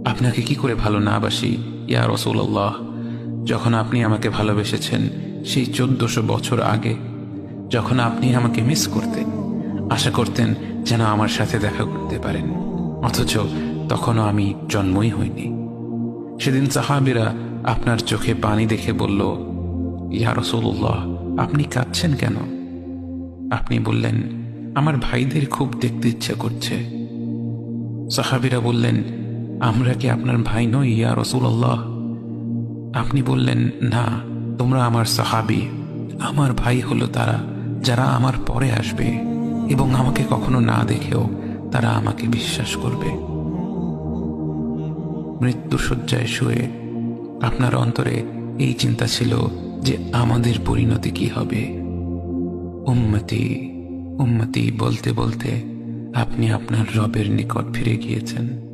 আপনাকে কি করে ভালো না বাসি ইয়া রাসূলুল্লাহ। যখন আপনি আমাকে ভালোবেসেছেন সেই 1400 বছর আগে, যখন আপনি আমাকে মিস করতেন, আশা করতেন যেন আমার সাথে দেখা করতে পারেন, অথচ তখনও আমি জন্মই হইনি। সেদিন সাহাবীরা আপনার চোখে পানি দেখে বলল, ইয়া রাসূলুল্লাহ, আপনি কাঁদছেন কেন? আপনি বললেন, আমার ভাইদের খুব দেখতে ইচ্ছা করছে। সাহাবীরা বললেন, আমরা কি আপনার ভাই নই ইয়া রাসূলুল্লাহ? আপনি বললেন, না, তোমরা আমার সাহাবী। আমার ভাই হলো তারা যারা আমার পরে আসবে এবং আমাকে কখনো না দেখেও তারা আমাকে বিশ্বাস করবে। মৃত্যুশয্যায় শুয়ে আপনার অন্তরে এই চিন্তা ছিল যে আমাদের পরিণতি কি হবে। উম্মতি উম্মতি বলতে বলতে আপনি আপনার রবের নিকট ফিরে গিয়েছেন।